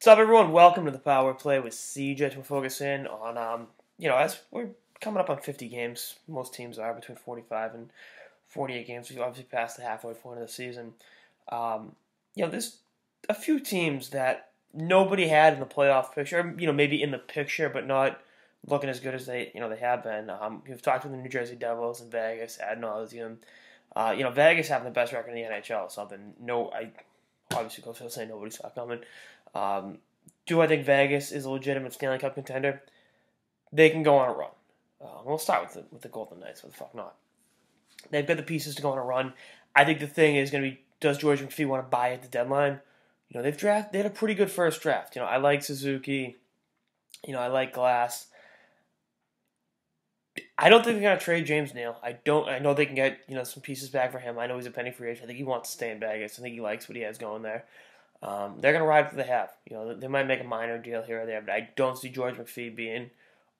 What's up, everyone? Welcome to the Power Play with CJ. We're focusing on, as we're coming up on 50 games. Most teams are between 45 and 48 games. We obviously passed the halfway point of the season. There's a few teams that nobody had in the playoff picture. Maybe in the picture, but not looking as good as they have been. We've talked with the New Jersey Devils and Vegas ad nauseum. Vegas having the best record in the NHL. Something I obviously go to say nobody saw coming. Do I think Vegas is a legitimate Stanley Cup contender? They can go on a run. We'll start with the Golden Knights. What the fuck not? They've got the pieces to go on a run. I think the thing is going to be, does George McPhee want to buy at the deadline? They had a pretty good first draft. I like Suzuki. I like Glass. I don't think they're going to trade James Neal. I know they can get some pieces back for him. I know he's a pending free agent. I think he wants to stay in Vegas. I think he likes what he has going there. They're going to ride what they have. They might make a minor deal here or there, but I don't see George McPhee being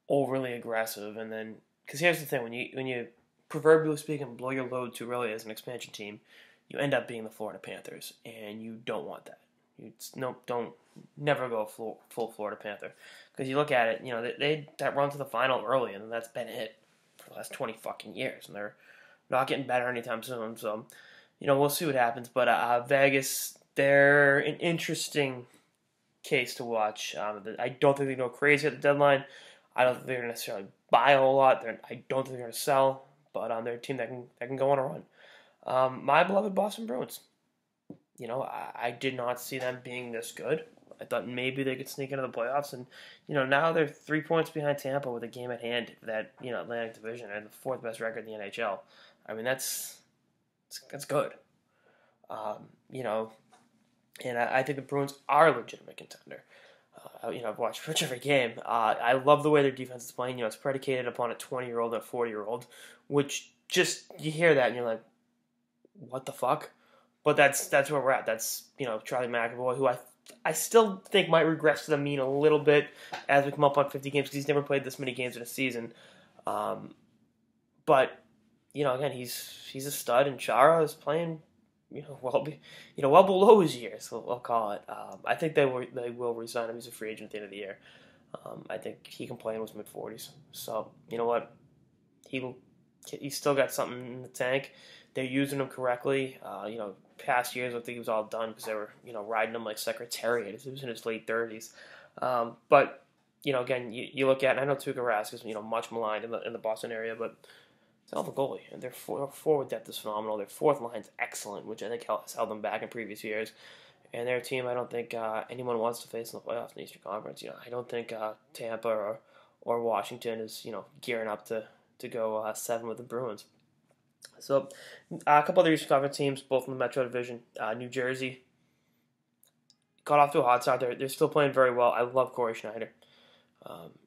overly aggressive. And then, because here's the thing, when you proverbially speaking blow your load too early as an expansion team, you end up being the Florida Panthers, and you don't want that. Don't never go full Florida Panther, because you look at it, they that run to the final early, and that's been it for the last 20 fucking years, and they're not getting better anytime soon. So, we'll see what happens. But Vegas, they're an interesting case to watch. I don't think they go crazy at the deadline. I don't think they're going to necessarily buy a whole lot. I don't think they're going to sell, but they're a team that can go on a run. My beloved Boston Bruins. I did not see them being this good. I thought maybe they could sneak into the playoffs, and now they're 3 points behind Tampa with a game at hand for that Atlantic Division and the fourth best record in the NHL. I mean that's good. And I think the Bruins are a legitimate contender. I've watched pretty much every game. I love the way their defense is playing. It's predicated upon a 20-year-old and a 40-year-old, which just you hear that and you're like, what the fuck? But that's where we're at. That's Charlie McAvoy, who I still think might regress to the mean a little bit as we come up on 50 games because he's never played this many games in a season. But again, he's a stud, and Chara is playing well below his years. We'll call it. I think they will resign him. He's a free agent at the end of the year. I think he can play in his mid-40s. So you know what, he's still got something in the tank. They're using him correctly. Past years I think he was all done because they were riding him like Secretariat. He was in his late 30s. But again, you look at, and I know Tuukka Rask is much maligned in the Boston area, but it's a hell of a goalie, and their forward depth is phenomenal. Their fourth line's excellent, which I think has held them back in previous years. And their team, I don't think anyone wants to face in the playoffs in the Eastern Conference. I don't think Tampa or Washington is gearing up to go 7 with the Bruins. So a couple other Eastern Conference teams, both in the Metro Division. New Jersey got off to a hot start. They're still playing very well. I love Corey Schneider.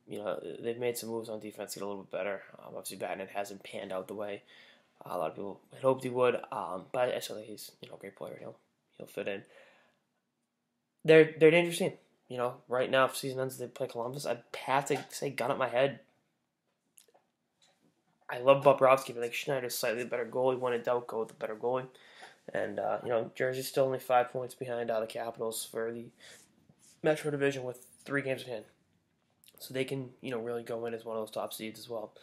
They've made some moves on defense to get a little bit better. Obviously, Batman hasn't panned out the way a lot of people had hoped he would. But I still think he's a great player. He'll fit in. They're an interesting team. Right now, if season ends, they play Columbus. I'd have to say, gun at my head, I love Bobrovsky, but I think Schneider's slightly better goalie. When in doubt, go with the better goalie. And Jersey's still only 5 points behind the Capitals for the Metro Division with 3 games in hand. So they can, really go in as one of those top seeds as well.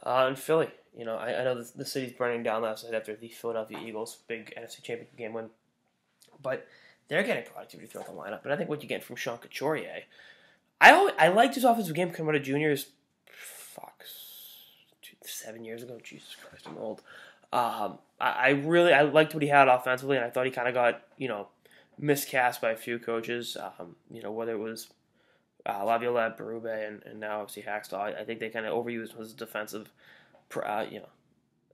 And Philly, I know the city's burning down last night after the Philadelphia Eagles' big NFC Championship game win. But they're getting productivity throughout the lineup. And I think what you get from Sean Couturier, I liked his offensive game coming out of juniors. 7 years ago. Jesus Christ, I'm old. I liked what he had offensively, and I thought he kind of got miscast by a few coaches. Whether it was Laviolette, Berube, and now obviously Hackstall. I think they kind of overused him as a defensive,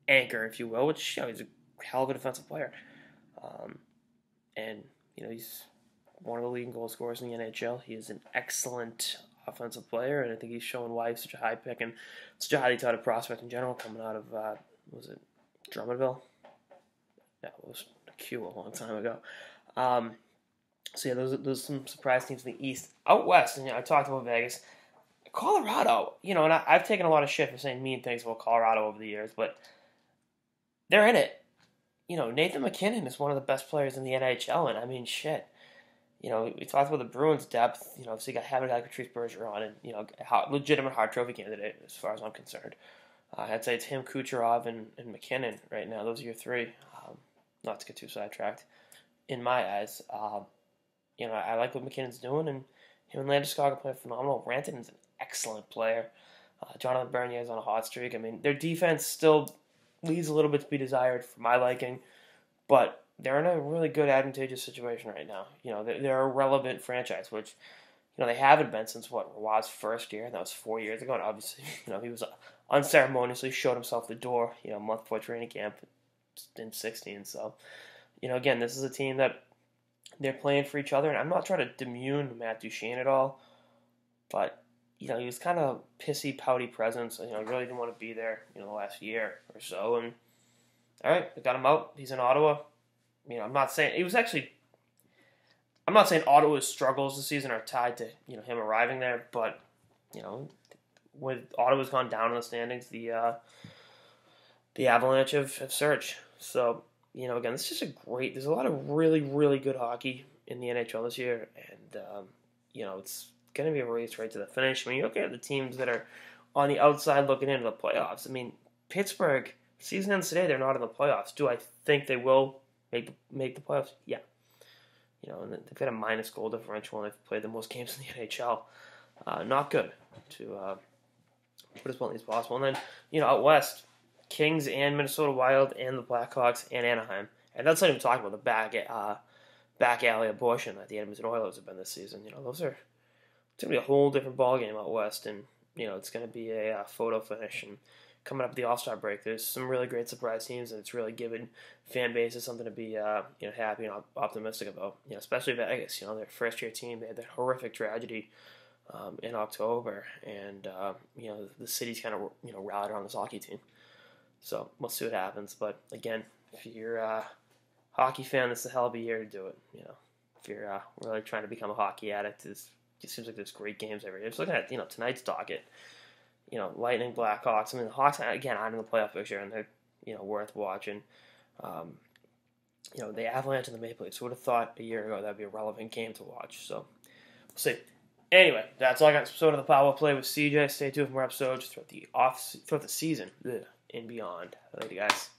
anchor, if you will. Which he's a hell of a defensive player, and he's one of the leading goal scorers in the NHL. He is an excellent offensive player, and I think he's showing why he's such a high pick and such a highly touted prospect in general coming out of, was it Drummondville? Yeah, it was Q a long time ago. Those some surprise teams in the East. Out West, and I talked about Vegas. Colorado, and I've taken a lot of shit for saying mean things about Colorado over the years, but they're in it. Nathan McKinnon is one of the best players in the NHL, and I mean, shit. We talked about the Bruins' depth. So you have a guy like Patrice Bergeron, and a legitimate Hart Trophy candidate as far as I'm concerned. I'd say it's him, Kucherov, and McKinnon right now. Those are your three. Not to get too sidetracked. In my eyes, I like what McKinnon's doing, and him and Landeskog are playing phenomenal. Rantanen's an excellent player. Jonathan Bernier's on a hot streak. I mean, their defense still leaves a little bit to be desired for my liking, but they're in a really good, advantageous situation right now. They're a relevant franchise, which they haven't been since Roy's first year, and that was 4 years ago. And obviously, he was unceremoniously showed himself the door, a month before training camp in 16. So, again, this is a team that they're playing for each other, and I'm not trying to demean Matt Duchene at all, but he was kind of pissy, pouty presence. He really didn't want to be there, the last year or so. And all right, they got him out. He's in Ottawa. I'm not saying Ottawa's struggles this season are tied to him arriving there, but with Ottawa's gone down in the standings, the Avalanche have surged. So again, this is there's a lot of really, really good hockey in the NHL this year, and it's going to be a race right to the finish. I mean, you look at the teams that are on the outside looking into the playoffs. I mean, Pittsburgh, season ends today, they're not in the playoffs. Do I think they will make the playoffs? Yeah. And they've got a minus goal differential, and they've played the most games in the NHL. Not good to put as bluntly as possible. And then, out west, Kings and Minnesota Wild and the Blackhawks and Anaheim. And that's not even talking about the back alley abortion that the Edmonton Oilers have been this season. It's going to be a whole different ballgame out west, and it's going to be a photo finish. And coming up at the All-Star break, there's some really great surprise teams, and it's really given fan bases something to be happy and optimistic about. Especially Vegas. Their first-year team, they had that horrific tragedy in October, and the city's kind of rallied around this hockey team. So we'll see what happens. But again, if you're a hockey fan, this is a hell of a year to do it. If you're really trying to become a hockey addict, it seems like there's great games every year. Just looking at tonight's docket, Lightning, Blackhawks. I mean, the Hawks again aren't in the playoff picture, and they're worth watching. The Avalanche and the Maple Leafs. Who would have thought a year ago that'd be a relevant game to watch? So we'll see. Anyway, that's all I got. Episode of the Power Play with CJ. Stay tuned for more episodes throughout the season and beyond. Later, guys.